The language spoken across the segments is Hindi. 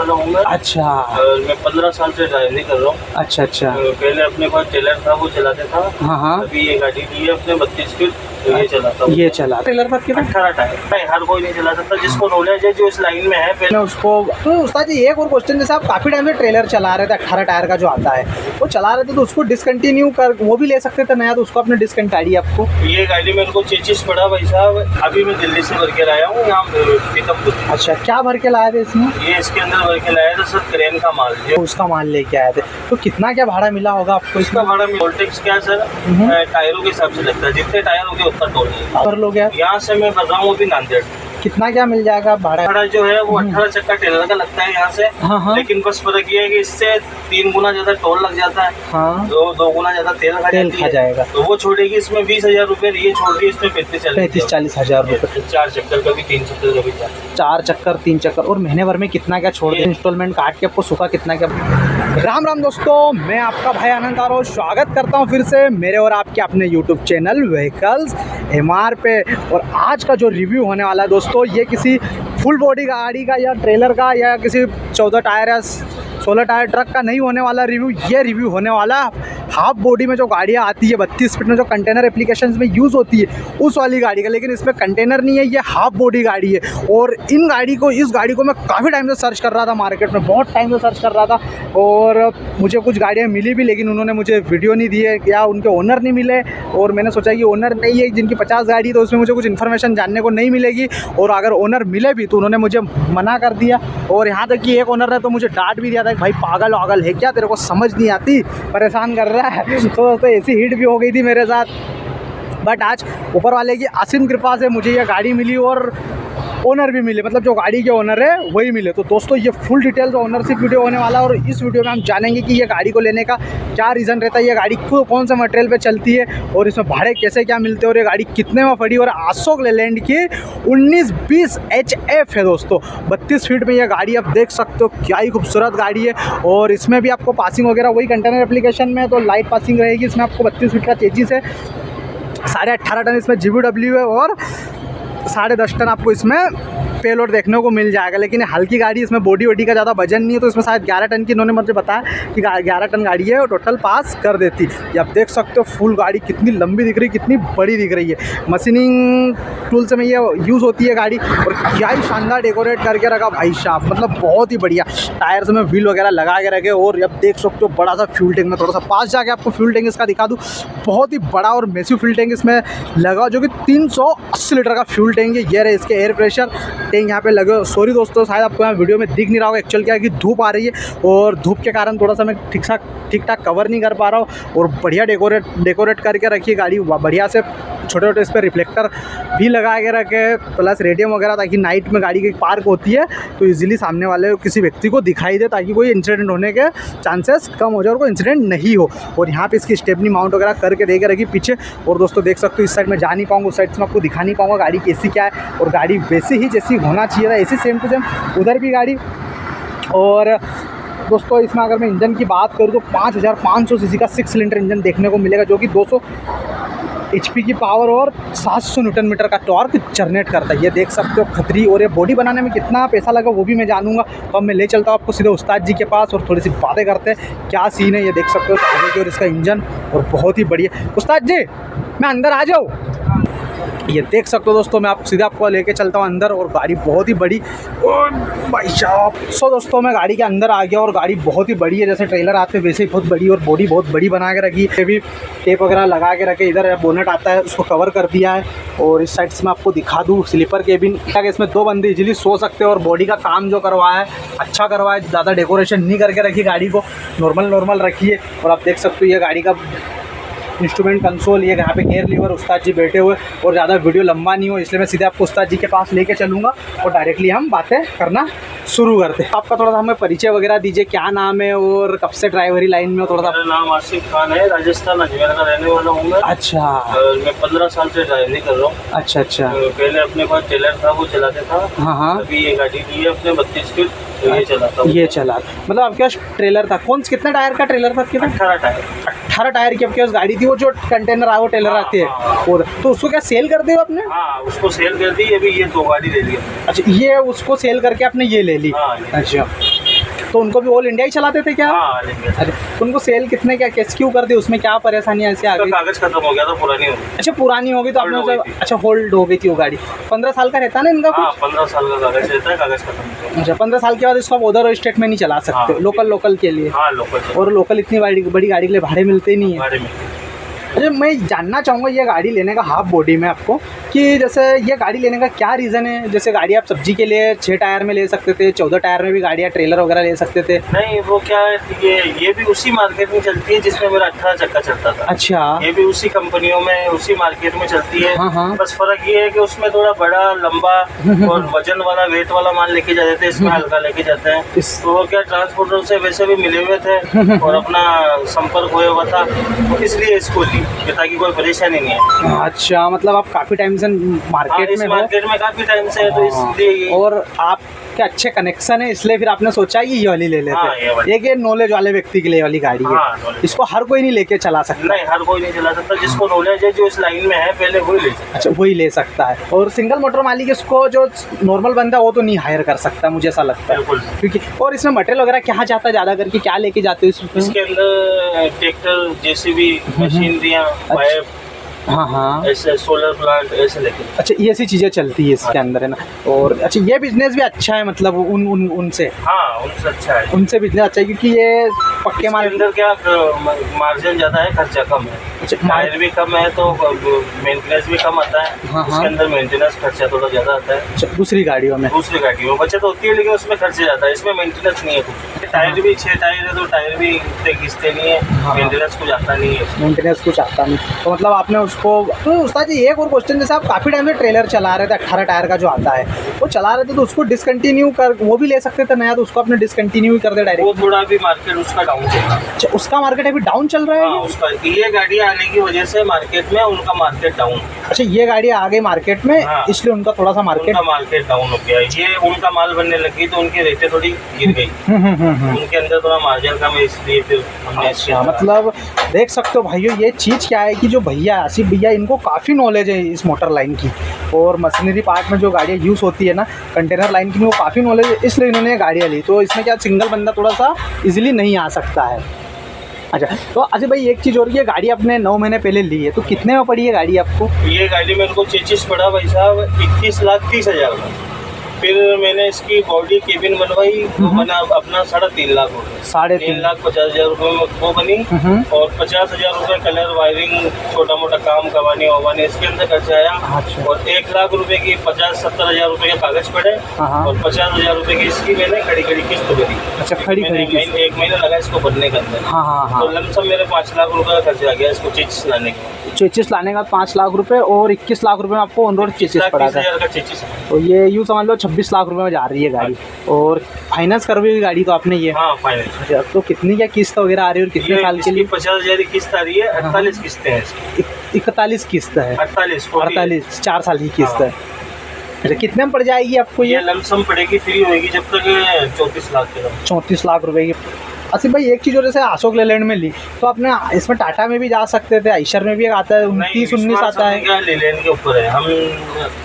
वाला हूँ मैं। अच्छा। मैं 15 साल से ड्राइवरी कर रहा हूँ। अच्छा अच्छा। पहले अपने पास टेलर था, वो चलाते था। हाँ। अभी ये गाड़ी ली है अपने 32 फीट, तो ये चलाता हूँ। ये चला टेलर था कितना? 18 टायर। हर कोई नहीं चला सकता, जिसको नॉलेज है, जो इस लाइन में है पहले उसको। तो उस्ताद जी एक और क्वेश्चन, जैसे आप काफ़ी टाइम से ट्रेलर चला रहे थे 18 टायर का जो आता है वो चला रहे थे, तो उसको डिसकंटिन्यू कर वो भी ले सकते थे नया, तो उसको आपने डिसकंटिन्यू आपको। ये गाड़ी मेरे को चेचिस पड़ा भाई साहब। अभी मैं दिल्ली से भर के लाया हूँ यहाँ पीतमपुर। अच्छा, क्या भर के लाए थे इसमें? ये इसके अंदर भर के लाया था सर, क्रेन का माल। तो उसका माल लेके आए थे, तो कितना क्या भाड़ा मिला होगा आपको? इसका भाड़ा टोल टैक्स क्या है सर? टायरों के हिसाब से लगता है, जितने टायर होंगे उतना टोल है। कर लोगे? यहाँ से मैं भर रहा हूँ अभी नांदेड़। कितना क्या मिल जाएगा भाड़ा? भाड़ा जो है वो 18 चक्का टेलर का लगता है यहाँ से। हाँ। लेकिन बस फर्क ये है कि इससे 3 गुना ज्यादा टोल लग जाता है। हाँ। 2 गुना ज्यादा तेल खा जाएगा। तो वो छोड़ेगी इसमें 20,000 रुपये, ये छोड़ेगी इसमें 35-40 हज़ार रुपये। 4 चक्कर का भी 3 चक्कर का भी 4 चक्कर 3 चक्कर। और महीने भर में कितना क्या छोड़ दें इंस्टॉलमेंट काट के आपको सूखा कितना क्या? राम राम दोस्तों, मैं आपका भाई आनंद आरो स्वागत करता हूं फिर से मेरे और आपके अपने यूट्यूब चैनल व्हीकल्स एमआर पे। और आज का जो रिव्यू होने वाला है दोस्तों, ये किसी फुल बॉडी गाड़ी का या ट्रेलर का या किसी 14 टायर या 16 टायर ट्रक का नहीं होने वाला रिव्यू। ये रिव्यू होने वाला हाफ बॉडी में जो गाड़ियाँ आती है 32 फीट में, जो कंटेनर एप्लीकेशंस में यूज़ होती है उस वाली गाड़ी का। लेकिन इसमें कंटेनर नहीं है, ये हाफ बॉडी गाड़ी है। और इस गाड़ी को मैं काफ़ी टाइम से सर्च कर रहा था मार्केट में, बहुत टाइम से सर्च कर रहा था। और मुझे कुछ गाड़ियाँ मिली भी, लेकिन उन्होंने मुझे वीडियो नहीं दिए या उनके ओनर नहीं मिले। और मैंने सोचा कि ओनर नहीं है जिनकी 50 गाड़ी, तो उसमें मुझे कुछ इन्फॉर्मेशन जानने को नहीं मिलेगी। और अगर ओनर मिले भी तो उन्होंने मुझे मना कर दिया। और यहाँ तक कि एक ओनर ने तो मुझे डांट भी दिया था कि भाई पागल वागल है क्या, तेरे को समझ नहीं आती, परेशान कर रहा है। तो ऐसी हिट भी हो गई थी मेरे साथ। बट आज ऊपर वाले की असीम कृपा से मुझे ये गाड़ी मिली और ओनर भी मिले, मतलब जो गाड़ी के ओनर है वही मिले। तो दोस्तों ये फुल डिटेल्स ओनरशिप वीडियो होने वाला है। और इस वीडियो में हम जानेंगे कि ये गाड़ी को लेने का क्या रीज़न रहता है, ये गाड़ी कौन से मटेरियल पे चलती है और इसमें भाड़े कैसे क्या मिलते हैं, और ये गाड़ी कितने में पड़ी। और अशोक लेलैंड की 1920 HF है दोस्तों, 32 फीट में ये गाड़ी आप देख सकते हो, क्या ही खूबसूरत गाड़ी है। और इसमें भी आपको पासिंग वगैरह वही कंटेनर एप्लीकेशन में तो लाइट पासिंग रहेगी। इसमें आपको 32 फीट का चेजिस है, 18.5 टन इसमें GVW है और 10.5 टन आपको इसमें पेलोड देखने को मिल जाएगा। लेकिन हल्की गाड़ी, इसमें बॉडी वॉडी का ज़्यादा वजन नहीं है, तो इसमें शायद 11 टन की इन्होंने मुझे बताया कि 11 टन गाड़ी है और टोटल पास कर देती। ये आप देख सकते हो फुल गाड़ी कितनी लंबी दिख रही है, कितनी बड़ी दिख रही है। मशीनिंग टूल से में ये यूज़ होती है गाड़ी। और क्या ही शानदार डेकोरेट करके रखा भाई साहब, मतलब बहुत ही बढ़िया। टायर्स में व्हील वगैरह लगा के रखे। और अब देख सकते हो बड़ा सा फ्यूल टैंक, में थोड़ा सा पास जाके आपको फ्यूल टैंक इसका दिखा दूँ। बहुत ही बड़ा और मैसिव फ्यूल टैंक इसमें लगा, जो कि 380 लीटर का फ्यूल टैंक है। ये रहे इसके एयर प्रेशर टैंक यहाँ पे लगे। सॉरी दोस्तों, शायद आपको यहाँ वीडियो में दिख नहीं रहा होगा, एक्चुअल क्या है कि धूप आ रही है और धूप के कारण थोड़ा सा मैं ठीक ठाक कवर नहीं कर पा रहा हूँ। और बढ़िया डेकोरेट करके रखी है गाड़ी, बढ़िया से छोटे छोटे इस पर रिफ्लेक्टर भी लगा के रखे, प्लस रेडियम वगैरह, ताकि नाइट में गाड़ी की पार्क होती है तो इजीली सामने वाले किसी व्यक्ति को दिखाई दे, ताकि कोई इंसिडेंट होने के चांसेस कम हो जाए और कोई इंसिडेंट नहीं हो। और यहाँ पे इसकी स्टेपनी माउंट वगैरह करके दे के रखी पीछे। और दोस्तों देख सकते हो इस साइड में जा नहीं पाऊँगा, उस साइड से मैं आपको दिखा नहीं पाऊँगा गाड़ी कैसी क्या है। और गाड़ी वैसी ही जैसी होना चाहिए था, ऐसी सेम टू सेम उधर भी गाड़ी। और दोस्तों इसमें अगर मैं इंजन की बात करूँ तो 5500 सीसी का 6 सिलेंडर इंजन देखने को मिलेगा, जो कि 200 HP की पावर और 700 न्यूटन मीटर का टॉर्क जनरेट करता है। ये देख सकते हो खतरी। और ये बॉडी बनाने में कितना पैसा लगा वो भी मैं जानूंगा। तो अब मैं ले चलता हूँ आपको सीधे उस्ताद जी के पास और थोड़ी सी बातें करते हैं क्या सीन है। ये देख सकते हो आगे की और इसका इंजन और बहुत ही बढ़िया। उस्ताद जी मैं अंदर आ जाऊँ? ये देख सकते हो दोस्तों, मैं सीधा आपको लेके चलता हूँ अंदर। और गाड़ी बहुत ही बड़ी और भाई साहब। सो दोस्तों मैं गाड़ी के अंदर आ गया और गाड़ी बहुत ही बड़ी है, जैसे ट्रेलर आते हैं वैसे ही बहुत बड़ी। और बॉडी बहुत बड़ी बना के रखी है, भी टेप वगैरह लगा के रखे। इधर बोनेट आता है उसको कवर कर दिया है। और इस साइड से मैं आपको दिखा दूँ स्लीपर केबिन, इसमें 2 बंदे इजीली सो सकते हैं। और बॉडी का काम जो करवाया है अच्छा करवाया, ज़्यादा डेकोरेशन नहीं करके रखी गाड़ी को, नॉर्मल रखी है। और आप देख सकते हो ये गाड़ी का इंस्ट्रूमेंट कंसोल, ये यहाँ पे गेयर लीवर, उस्ताद जी बैठे हुए। और ज़्यादा वीडियो लंबा नहीं हो इसलिए मैं सीधे आपको उस्ताद जी के पास लेके चलूँगा और डायरेक्टली हम बातें करना शुरू करते हैं। आपका थोड़ा सा हमें परिचय वगैरह दीजिए, क्या नाम है और कब से ड्राइवरी लाइन में हो? थोड़ा सा। मेरा नाम आसिफ खान है, राजस्थान अजमेर का रहने वाला हूँ मैं। अच्छा। मैं 15 साल से ड्राइवरी कर रहा हूँ। अच्छा अच्छा। पहले अपने पास टेलर था, वो चलाते था। हाँ। अभी ये गाड़ी ली है अपने 32 फीट, तो ये चलाता हूँ। ये चला, मतलब आपके पास ट्रेलर था? कितने टायर का ट्रेलर था आपके पास? 18 टायर। 18 टायर की आपके पास गाड़ी थी, वो जो कंटेनर वो टेलर आती है वो। तो उसको क्या सेल कर दिया आपने? हाँ उसको सेल कर दी, अभी ये 2 गाड़ी ले लिया। अच्छा, ये उसको सेल करके आपने ये ले ली? हाँ। अच्छा, तो उनको भी ऑल इंडिया ही चलाते थे क्या? हाँ लेंगे। अरे तो उनको सेल कितने क्या कैसे क्यों कर दी, उसमें क्या परेशानियाँ ऐसी आ गई? कागज खत्म हो गया था, पुरानी हो गई। अच्छा पुरानी होगी तो Hold हो आपने गई थी। अच्छा होल्ड हो गई थी वो गाड़ी। 15 साल का रहता है ना इनका हाँ कुछ? 15 साल का कागज रहता है, कागज खत्म हो गया। अच्छा 15 साल के बाद इसको आप उधर स्टेट में नहीं चला सकते, हाँ। लोकल के लिए। हाँ लोकल और लोकल इतनी बड़ी गाड़ी के लिए भाड़े मिलते ही नहीं है। गाड़ी में। अच्छा मैं जानना चाहूँगा ये गाड़ी लेने का हाफ बॉडी में आपको कि जैसे ये गाड़ी लेने का क्या रीज़न है? जैसे गाड़ी आप सब्जी के लिए 6 टायर में ले सकते थे, 14 टायर में भी गाड़ियाँ ट्रेलर वगैरह ले सकते थे। नहीं वो क्या है कि ये भी उसी मार्केट में चलती है जिसमें मेरा 18 चक्का चलता था। अच्छा ये भी उसी कंपनियों में उसी मार्केट में चलती है। हाँ, हाँ। बस फर्क ये है कि उसमें थोड़ा बड़ा लंबा और वजन वाला वेट वाला माल लेके जाते थे, इसमें हल्का लेके जाते हैं। इस- तो वो क्या ट्रांसपोर्टर से वैसे भी मिले हुए थे और अपना संपर्क हुआ हुआ था, तो इसलिए इसको ली कि ताकि कोई परेशानी नहीं है। अच्छा मतलब आप काफ़ी टाइम से हाँ, मार्केट इस में हो। मार्केट में काफी टाइम से है, तो इसलिए ये- और आपके अच्छे कनेक्शन है इसलिए फिर आपने सोचा कि ये वाली ले लेते हाँ, ये हैं। वाली। एक ये नॉलेज वाले व्यक्ति के लिए वाली गाड़ी है। हाँ, knowledge। इसको हर कोई नहीं लेके चला सकता। नहीं हर कोई नहीं चला सकता, जिसको नॉलेज है जो इस लाइन में है पहले वही ले सकता। अच्छा वही ले सकता है। और सिंगल मोटर मालिक इसको जो नॉर्मल बंदा है वो तो नहीं हायर कर सकता, मुझे ऐसा लगता है। बिल्कुल। क्योंकि और इसमें मटेरियल वगैरह क्या जाता है ज़्यादा करके, क्या लेके जाते हो इसमें? इसके अंदर ट्रैक्टर, जेसीबी, मशीनरियाँ, पाइप, हाँ हाँ। ऐसे सोलर प्लांट ऐसे लेके। अच्छा ये ऐसी चीज़ें चलती है इसके अंदर है ना। और अच्छा ये बिजनेस भी अच्छा है मतलब उनसे हाँ उनसे अच्छा है। उनसे बिजनेस अच्छा है क्योंकि ये पक्के इसके माल। अंदर क्या मार्जिन ज़्यादा है, खर्चा कम है, अच्छा टायर भी कम है तो मेंटेनेंस भी कम आता है। हाँ, हाँ। इसके अंदर मेंटेनेंस खर्चा थोड़ा ज़्यादा आता है। अच्छा, दूसरी गाड़ियों में। दूसरी गाड़ियों में बचत होती है लेकिन उसमें खर्चे ज़्यादा है, इसमें मेंटेनेंस नहीं है कुछ। टायर भी 6 टायर है तो टायर भी इतने घिसते नहीं है, हाँ। मेंटेनेंस कुछ आता नहीं है। मेंटेनेंस कुछ आता नहीं तो मतलब आपने उसको। तो उस्ताद जी एक और क्वेश्चन, जैसे आप काफ़ी टाइम से ट्रेलर चला रहे थे 18 टायर का जो आता है वो चला रहे थे, तो उसको डिसकंटिन्यू कर वो भी ले सकते थे नया, तो उसको आपने डिसकंटिन्यू ही कर दिया वो डायरेक्ट? थोड़ा भी मार्केट उसका डाउन चल रहा है। अच्छा उसका मार्केट अभी डाउन चल रहा हाँ है? उसका ये गाड़ियाँ आने की वजह से मार्केट में उनका मार्केट डाउन। अच्छा ये गाड़ी आ गई मार्केट में हाँ। इसलिए उनका थोड़ा सा मार्केट। उनका मार्केट डाउन हो गया, ये उनका माल बनने लगी तो उनकी रेटें थोड़ी गिर गई। उनके अंदर थोड़ा मार्जिन कम है इसलिए फिर हमने इसके अच्छा मतलब देख सकते हो भाइयों ये चीज़ क्या है कि जो भैया आसिफ भैया इनको काफ़ी नॉलेज है इस मोटर लाइन की, और मशीनरी पार्ट में जो गाड़ियाँ यूज़ होती है ना कंटेनर लाइन की, वो काफ़ी नॉलेज है इसलिए इन्होंने ये गाड़ियाँ ली। तो इसमें क्या सिंगल बंदा थोड़ा सा इजीली नहीं आ सकता है। अच्छा तो आसिफ भाई एक चीज़ और, ये गाड़ी आपने 9 महीने पहले ली है तो कितने में पड़ी है गाड़ी आपको? ये गाड़ी मेरे को चेचिस पड़ा भाई साहब 21,30,000 में। फिर मैंने इसकी बॉडी केबिन बनवाई वो बना अपना 3.5 लाख रुपये, 3.5 3,50,000 रुपये में वो बनी। और 50,000 रुपये कलर वायरिंग छोटा मोटा काम करवाने ववाने इसके अंदर खर्चा आया। अच्छा। और 1 लाख रुपए की 50-70,000 रुपये के कागज पड़े। हाँ। और 50,000 रुपये की इसकी मैंने खड़ी किस्त भरी। अच्छा खड़ी मैंने किस्त। 1 महीना लगा इसको भरने के अंदर। हाँ हाँ तो हाँ। लमसम मेरे 5 लाख रुपये का खर्चा आ गया इसको चेचिस लाने के। चेचिस लाने का 5 लाख रुपए और 21 लाख रुपए में आपको ऑन रोड चेचिस पड़ा था। 30,000 का चेचिस। तो ये यूँ समझ लो 26 लाख रुपए में जा रही है गाड़ी। और फाइनेंस करवाई हुई गाड़ी तो आपने ये? हाँ फाइनल। अच्छा, तो कितनी क्या किस्त वगैरह आ रही है और कितने साल के लिए? 50,000 की किस्त आ रही है, 48 किस्तें हैं इसकी। 41 किस्त है। 48 48 4 साल की किस्त हाँ। है। अच्छा कितने में पड़ जाएगी आपको ये ये? लमसम पड़ेगी, फ्री होएगी जब तक ये 34 लाख के। 34 लाख रुपए की। आसिफ भाई एक चीज़ और, जैसे अशोक लेलैंड में ली तो अपने इसमें टाटा में भी जा सकते थे, आइशर में भी आता है, 29-19 आता है। क्या लेलैंड के ऊपर है। हम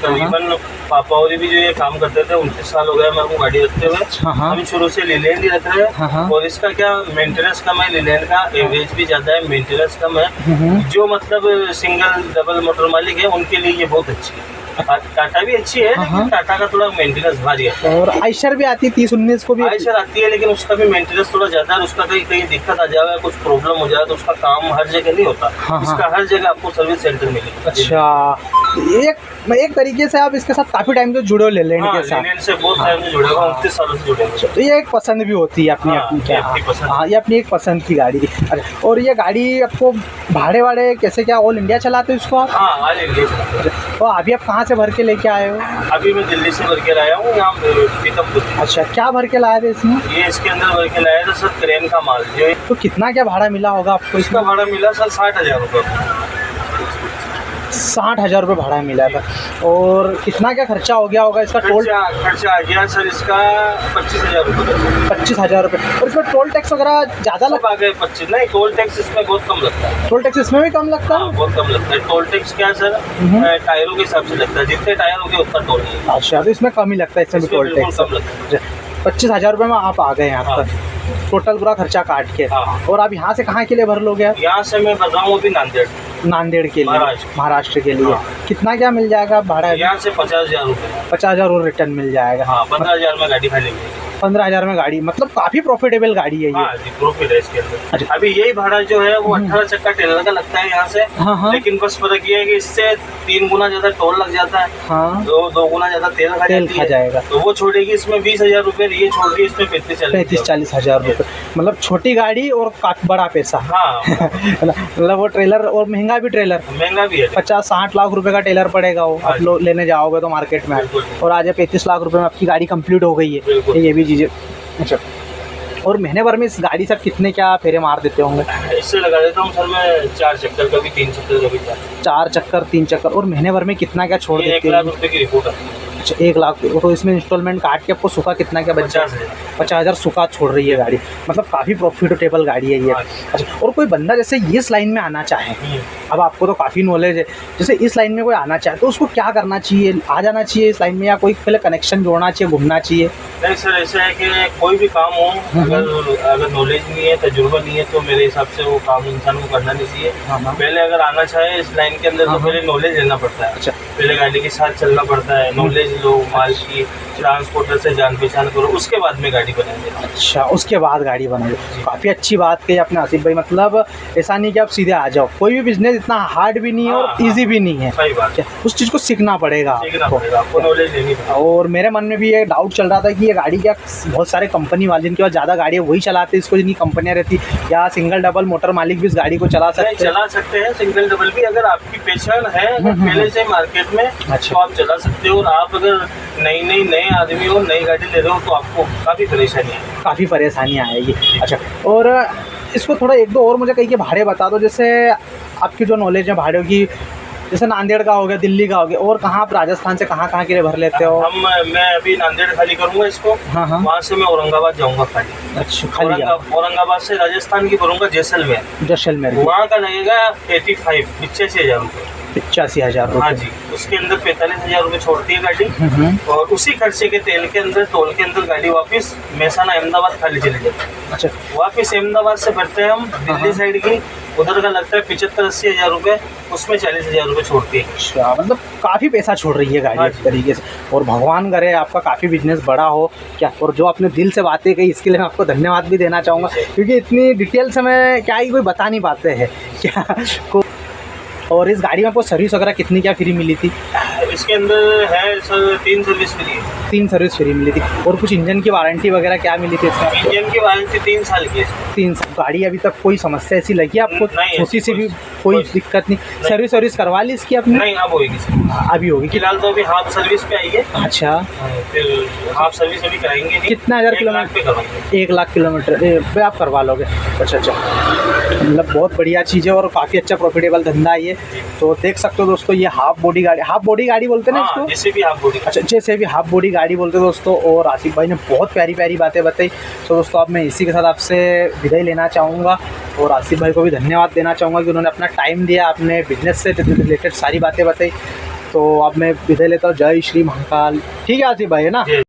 तकरीबन पापा और भी जो ये काम करते थे 29 साल हो गए मेरे को गाड़ी रखते हुए। हाँ, हाँ। हम शुरू से लेलैंड ही रख रहे हाँ, हाँ। हैं। और इसका क्या मेंटेनेंस कम है, लेलैंड का एवरेज भी ज़्यादा है, मेंटेनेंस कम है। जो मतलब सिंगल डबल मोटर मालिक है उनके लिए ये बहुत अच्छी है। टाटा भी अच्छी है हाँ, लेकिन टाटा का थोड़ा मेंटेनेंस भारी है। और आइशर भी आती है 30-19 को भी। आइशर आती है लेकिन उसका भी मेंटेनेंस थोड़ा ज़्यादा है। उसका कहीं कहीं दिक्कत आ जाए, कुछ प्रॉब्लम हो जाए तो उसका काम हर जगह नहीं होता। हाँ, इसका हर जगह आपको सर्विस सेंटर मिलेगा। अच्छा एक तरीके से आप इसके साथ काफ़ी टाइम से जुड़े हो लेलैंड के साथ। लेलैंड से बहुत टाइम से जुड़े हुआ, 29 सालों से जुड़े हुए। तो ये एक पसंद भी होती है अपनी हाँ, अपनी ये क्या? अपनी पसंद। हाँ ये अपनी एक पसंद की गाड़ी थी। अच्छा और ये गाड़ी आपको भाड़े वाड़े कैसे क्या ऑल इंडिया चलाते हो इसको आप? हाँ ऑल इंडिया चलाते हैं। तो अभी आप कहाँ से भर के लेके आए हो? अभी मैं दिल्ली से भर के लाया हूँ यहाँ पीतमपुर। अच्छा क्या भर के लाए थे इसमें? ये इसके अंदर भर के लाया था सर क्रेन का माल जो है। तो कितना क्या भाड़ा मिला होगा आपको इसका इसका? भाड़ा मिला सर 60,000 रुपये। 60,000 रुपये भाड़ा मिला था। और कितना क्या खर्चा हो गया होगा इसका? टोल खर्चा आ गया सर इसका 25,000 रुपये। 25,000 रुपये। और इसमें टोल टैक्स वगैरह ज़्यादा सब आ गए 25। नहीं टोल टैक्स इसमें बहुत कम लगता है। टोल टैक्स इसमें भी कम लगता हाँ है? बहुत कम लगता है। टोल टैक्स क्या है सर, टायरों के हिसाब से लगता है, जितने टायर होंगे उतना टोल लगता है। अच्छा तो इसमें कम ही लगता है इसमें भी इसमें टोल बिल्कुल टैक्स। कम लगता है। 25,000 रुपये में आप आ गए यहाँ हाँ। पर टोटल पूरा खर्चा काट के। हाँ। और आप यहाँ से कहाँ के लिए भर लोगे आप? यहाँ से मैं भर रहा हूँ अभी नांदेड़। नांदेड़ के लिए, महाराष्ट्र के लिए। हाँ। कितना क्या मिल जाएगा भाड़ा? यहाँ से 50,000 रुपये। 50,000 और रिटर्न मिल जाएगा। हाँ, 15,000 में गाड़ी खाली मिलेगी। 15,000 में गाड़ी, मतलब काफ़ी प्रॉफिटेबल गाड़ी है ये। हाँ जी, प्रॉफिट है इसके अंदर। अच्छा। अभी यही भाड़ा जो है वो 18 चक्का टेलर का लगता है यहाँ से। हाँ हाँ लेकिन बस फर्क ये है कि इससे 3 गुना ज्यादा टोल लग जाता है। हाँ, 2 गुना ज्यादा तेल तेल खा जाएगा। तो वो छोड़ेगी इसमें 20,000 रुपये, ये छोड़ के इसमें 35-40 हज़ार रुपये। मतलब छोटी गाड़ी और काफ़ी बड़ा पैसा। हाँ, मतलब वो ट्रेलर, और महंगा भी ट्रेलर, महंगा भी है। 50-60 लाख रुपए का टेलर पड़ेगा वो, आप लोग लेने जाओगे तो मार्केट में। बिल्कुल। और आज 35 लाख रुपए में आपकी गाड़ी कंप्लीट हो गई है। बिल्कुल। ये भी चीज़ें। अच्छा, और महीने भर में इस गाड़ी से आप कितने क्या फेरे मार देते होंगे? इससे लगा देता हूँ सर मैं 4 चक्कर, कभी 3 चक्कर, कभी 4 चक्कर 3 चक्कर। और महीने भर में कितना क्या छोड़ देते 1 लाख रुपए की रिपोर्ट आती है। अच्छा, 1 लाख। तो इसमें इंस्टॉलमेंट काट के आपको सूखा कितना क्या बचा? 50,000। 50,000 सूखा छोड़ रही है गाड़ी। मतलब काफ़ी प्रॉफिटेबल गाड़ी है ये। अच्छा, और कोई बंदा जैसे इस लाइन में आना चाहे, अब आपको तो काफ़ी नॉलेज है, जैसे इस लाइन में कोई आना चाहे तो उसको क्या करना चाहिए? आ जाना चाहिए इस लाइन में, या कोई पहले कनेक्शन जोड़ना चाहिए, घूमना चाहिए? नहीं सर, ऐसा है कि कोई भी काम हो, अगर नॉलेज नहीं है, तजुर्बा नहीं है, तो मेरे हिसाब से वो काम इंसान को करना नहीं चाहिए। पहले अगर आना चाहे इस लाइन के अंदर तो पहले नॉलेज लेना पड़ता है। अच्छा, पहले गाड़ी के साथ चलना पड़ता है, नॉलेज लो, माल की, ट्रांसपोर्टर से जान पहचान करो, उसके बाद में गाड़ी बनाएंगे। अच्छा, उसके बाद गाड़ी बनाई। काफ़ी अच्छी बात कही आपने आसिफ भाई। मतलब ऐसा नहीं कि आप सीधे आ जाओ, कोई भी बिजनेस इतना हार्ड भी नहीं है और हाँ, ईजी भी नहीं है। सही बात है। उस चीज़ को सीखना पड़ेगा आपको नॉलेज लेनी पड़ेगी। और मेरे मन में भी ये डाउट चल रहा था कि ये गाड़ी क्या बहुत सारे कंपनी वाले जिनके पास ज़्यादा गाड़ी है वही चलाते हैं इसको, जिनकी कंपनियाँ रहती, या सिंगल डबल मोटर मालिक भी इस गाड़ी को चला सकते हैं? सिंगल डबल भी अगर आपकी पहचान है पहले से मार्केट में, तो आप चला सकते हो। और आप अगर नए आदमी हो, नई गाड़ी ले रहे हो, तो आपको काफ़ी परेशानी आएगी। अच्छा, और इसको थोड़ा 1-2 और मुझे कहीं के भाड़े बता दो, जैसे आपकी जो नॉलेज है भाड़ों की, जैसे नांदेड़ का हो गया, दिल्ली का हो गया, और कहाँ आप राजस्थान से कहाँ के लिए भर लेते हो? मैं अभी नांदेड़ खाली करूँगा इसको। हाँ हाँ। वहाँ से मैं औरंगाबाद जाऊँगा खाली। अच्छा, खाली औरंगाबाद से राजस्थान की भरूँगा जैसलमेर। वहाँ का लगेगा 85,000 रुपये। 85,000 रुपये। हाँ जी, उसके अंदर 45,000 रुपये छोड़ती है गाड़ी। और उसी खर्चे के तेल के अंदर, टोल के अंदर गाड़ी वापस मेहसाना अहमदाबाद खाली चली जाती है। अच्छा, वापस अहमदाबाद से भरते हैं हम दिल्ली साइड की, उधर का लगता है 75-80,000 रुपये, उसमें 40,000 रुपये छोड़ती है। अच्छा, मतलब काफ़ी पैसा छोड़ रही है गाड़ी एक तरीके से। और भगवान करे आपका काफ़ी बिजनेस बड़ा हो क्या। और जो आपने दिल से बातें कही इसके लिए मैं आपको धन्यवाद भी देना चाहूँगा, क्योंकि इतनी डिटेल से मैं क्या ही कोई बता नहीं पाते हैं क्या। और इस गाड़ी में आपको सर्विस वगैरह कितनी क्या फ्री मिली थी? इसके अंदर है सर 3 सर्विस फ्री है। 3 सर्विस फ्री मिली थी। और कुछ इंजन की वारंटी वगैरह क्या मिली थी इसका? इंजन की वारंटी 3 साल की है। 3 साल। गाड़ी अभी तक कोई समस्या ऐसी लगी आपको? छोटी सी भी कोई दिक्कत नहीं? सर्विस करवा ली इसकी आपने? नहीं, अब होगी सर। अभी होगी? फिलहाल तो अभी हाफ सर्विस पे आई है। अच्छा, फिर हाफ सर्विस अभी कराएंगे। कितना 1000 किलोमीटर? 1 लाख किलोमीटर पे आप करवा लोगे? अच्छा, मतलब बहुत बढ़िया चीज़ है और काफ़ी अच्छा प्रॉफिटेबल धंधा है ये। तो देख सकते हो दोस्तों, ये हाफ बॉडी गाड़ी बोलते हैं ना इसको? जैसे भी हाफ बॉडी। अच्छा, जैसे भी हाफ बॉडी गाड़ी बोलते हैं दोस्तों। और आसिफ भाई ने बहुत प्यारी बातें बताई। तो दोस्तों, अब मैं इसी के साथ आपसे विदाई लेना चाहूँगा और आसिफ भाई को भी धन्यवाद देना चाहूँगा कि उन्होंने अपना टाइम दिया, अपने बिजनेस से रिलेटेड सारी बातें बताई। तो अब मैं विदाई लेता हूँ। जय श्री महाकाल। ठीक है आसिफ भाई, है ना?